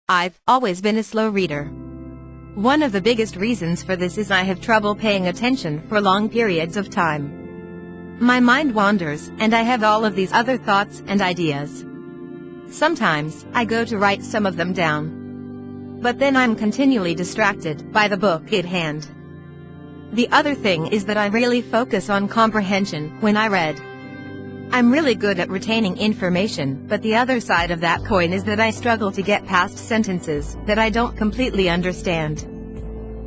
I've always been a slow reader. One of the biggest reasons for this is I have trouble paying attention for long periods of time. My mind wanders, and I have all of these other thoughts and ideas. Sometimes, I go to write some of them down. But then I'm continually distracted by the book at hand. The other thing is that I really focus on comprehension when I read. I'm really good at retaining information, but the other side of that coin is that I struggle to get past sentences that I don't completely understand.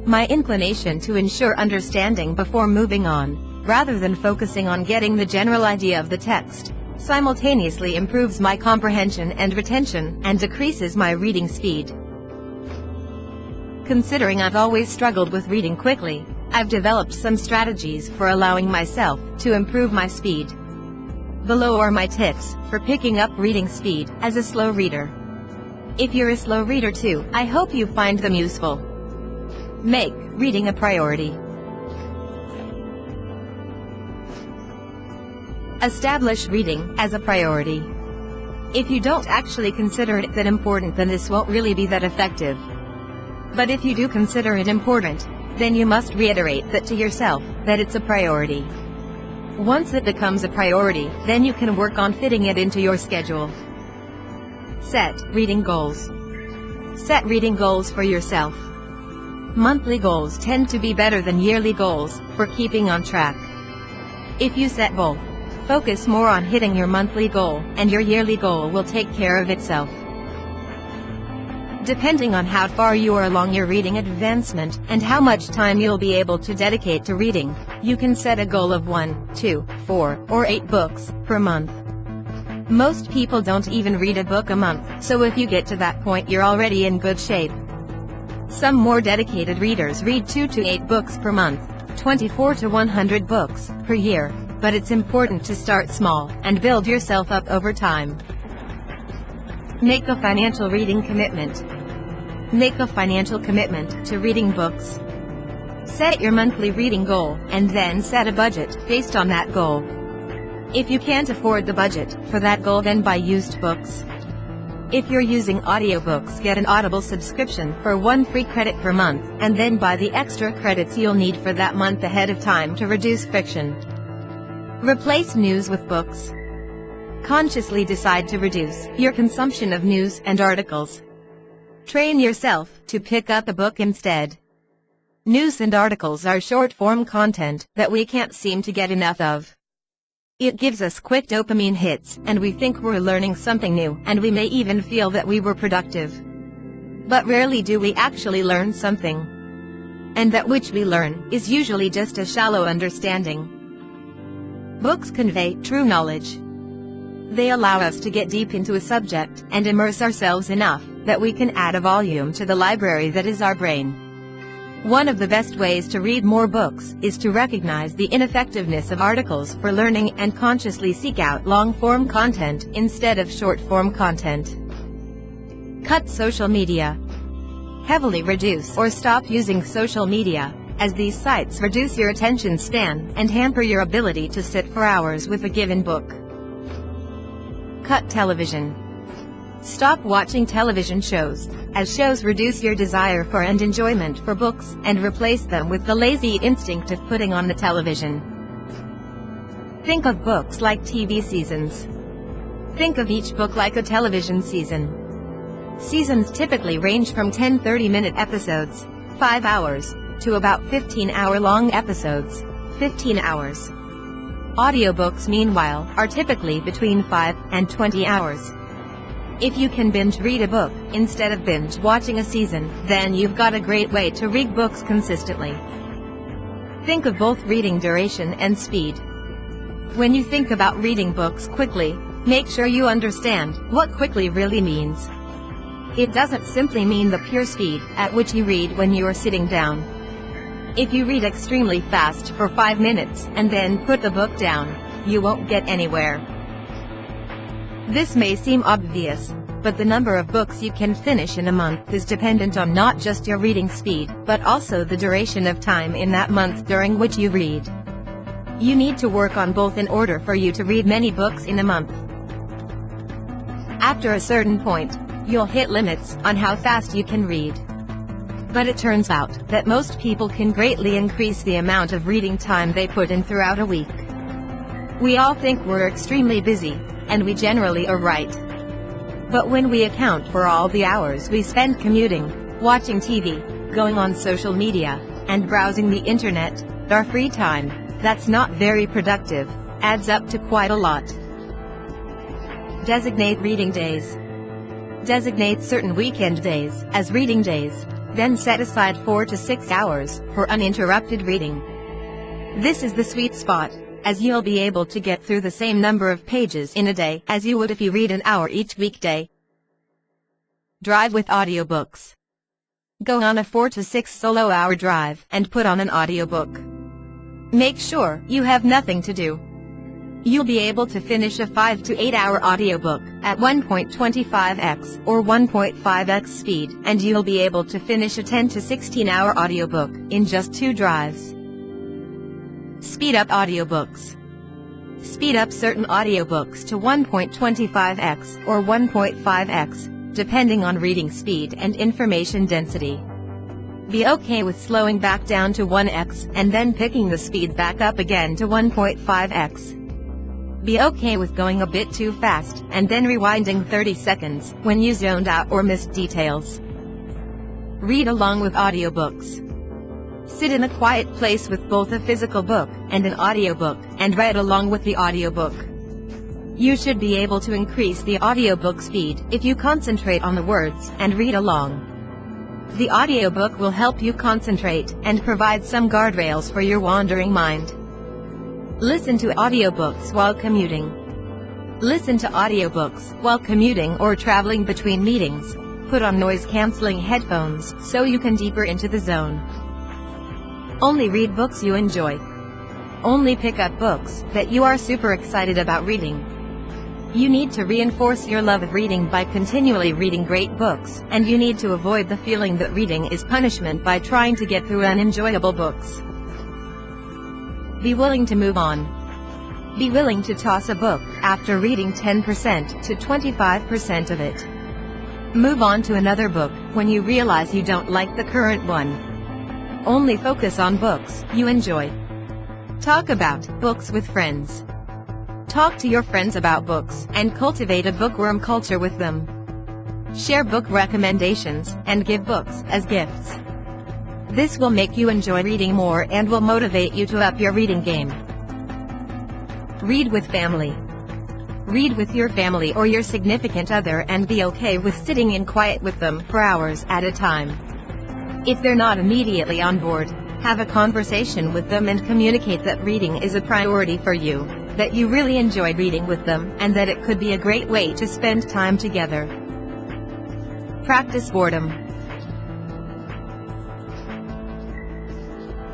My inclination to ensure understanding before moving on, rather than focusing on getting the general idea of the text, simultaneously improves my comprehension and retention, and decreases my reading speed. Considering I've always struggled with reading quickly, I've developed some strategies for allowing myself to improve my speed. Below are my tips for picking up reading speed as a slow reader. If you're a slow reader too, I hope you find them useful. Make reading a priority. Establish reading as a priority. If you don't actually consider it that important, then this won't really be that effective. But if you do consider it important, then you must reiterate that to yourself, that it's a priority. Once it becomes a priority, then you can work on fitting it into your schedule. Set reading goals. Set reading goals for yourself. Monthly goals tend to be better than yearly goals for keeping on track. If you set both, focus more on hitting your monthly goal, and your yearly goal will take care of itself. Depending on how far you are along your reading advancement, and how much time you'll be able to dedicate to reading, you can set a goal of 1, 2, 4, or 8 books per month. Most people don't even read a book a month, so if you get to that point, you're already in good shape. Some more dedicated readers read 2 to 8 books per month, 24 to 100 books per year, but it's important to start small and build yourself up over time. Make a financial reading commitment. Make a financial commitment to reading books. Set your monthly reading goal, and then set a budget based on that goal. If you can't afford the budget for that goal, then buy used books. If you're using audiobooks, get an Audible subscription for 1 free credit per month, and then buy the extra credits you'll need for that month ahead of time to reduce friction. Replace news with books. Consciously decide to reduce your consumption of news and articles. Train yourself to pick up a book instead. News and articles are short-form content that we can't seem to get enough of. It gives us quick dopamine hits, and we think we're learning something new, and we may even feel that we were productive. But rarely do we actually learn something. And that which we learn is usually just a shallow understanding. Books convey true knowledge. They allow us to get deep into a subject and immerse ourselves enough that we can add a volume to the library that is our brain. One of the best ways to read more books is to recognize the ineffectiveness of articles for learning and consciously seek out long-form content instead of short-form content. Cut social media. Heavily reduce or stop using social media, as these sites reduce your attention span and hamper your ability to sit for hours with a given book. Cut television. Stop watching television shows, as shows reduce your desire for and enjoyment for books, and replace them with the lazy instinct of putting on the television. Think of books like TV seasons. Think of each book like a television season. Seasons typically range from 10 30-minute episodes, 5 hours, to about 15-hour-long episodes, 15 hours. Audiobooks, meanwhile, are typically between 5 and 20 hours. If you can binge read a book instead of binge watching a season, then you've got a great way to read books consistently. Think of both reading duration and speed. When you think about reading books quickly, make sure you understand what quickly really means. It doesn't simply mean the pure speed at which you read when you are sitting down. If you read extremely fast for 5 minutes and then put the book down, you won't get anywhere. This may seem obvious, but the number of books you can finish in a month is dependent on not just your reading speed, but also the duration of time in that month during which you read. You need to work on both in order for you to read many books in a month. After a certain point, you'll hit limits on how fast you can read. But it turns out that most people can greatly increase the amount of reading time they put in throughout a week. We all think we're extremely busy, and we generally are right. But when we account for all the hours we spend commuting, watching TV, going on social media, and browsing the internet, our free time, that's not very productive, adds up to quite a lot. Designate reading days. Designate certain weekend days as reading days, then set aside 4 to 6 hours for uninterrupted reading. This is the sweet spot, as you'll be able to get through the same number of pages in a day as you would if you read an hour each weekday. Drive with audiobooks. Go on a 4 to 6 solo-hour drive and put on an audiobook. Make sure you have nothing to do. You'll be able to finish a 5 to 8 hour audiobook at 1.25x or 1.5x speed, and you'll be able to finish a 10 to 16 hour audiobook in just 2 drives. Speed up audiobooks. Speed up certain audiobooks to 1.25x or 1.5x, depending on reading speed and information density. Be okay with slowing back down to 1x and then picking the speed back up again to 1.5x. Be okay with going a bit too fast and then rewinding 30 seconds when you zoned out or missed details. Read along with audiobooks. Sit in a quiet place with both a physical book and an audiobook and read along with the audiobook. You should be able to increase the audiobook speed if you concentrate on the words and read along. The audiobook will help you concentrate and provide some guardrails for your wandering mind. Listen to audiobooks while commuting. Listen to audiobooks while commuting or traveling between meetings. Put on noise-canceling headphones so you can deeper into the zone. Only read books you enjoy. Only pick up books that you are super excited about reading. You need to reinforce your love of reading by continually reading great books, and you need to avoid the feeling that reading is punishment by trying to get through unenjoyable books. Be willing to move on. Be willing to toss a book after reading 10% to 25% of it. Move on to another book when you realize you don't like the current one. Only focus on books you enjoy. Talk about books with friends. Talk to your friends about books and cultivate a bookworm culture with them. Share book recommendations and give books as gifts. This will make you enjoy reading more and will motivate you to up your reading game. Read with family. Read with your family or your significant other and be okay with sitting in quiet with them for hours at a time. If they're not immediately on board, have a conversation with them and communicate that reading is a priority for you, that you really enjoy reading with them, and that it could be a great way to spend time together. Practice boredom.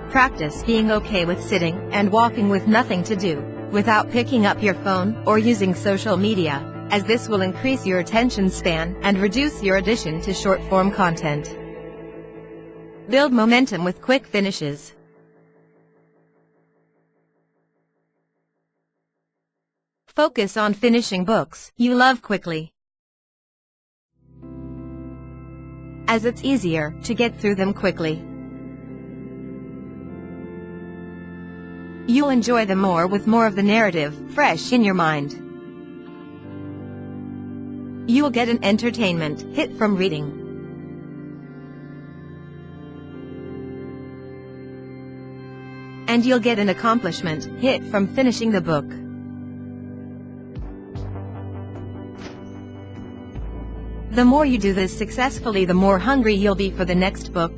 Practice being okay with sitting and walking with nothing to do, without picking up your phone or using social media, as this will increase your attention span and reduce your addiction to short-form content. Build momentum with quick finishes. Focus on finishing books you love quickly, as it's easier to get through them quickly. You'll enjoy them more with more of the narrative fresh in your mind. You'll get an entertainment hit from reading. And you'll get an accomplishment hit from finishing the book. The more you do this successfully, the more hungry you'll be for the next book.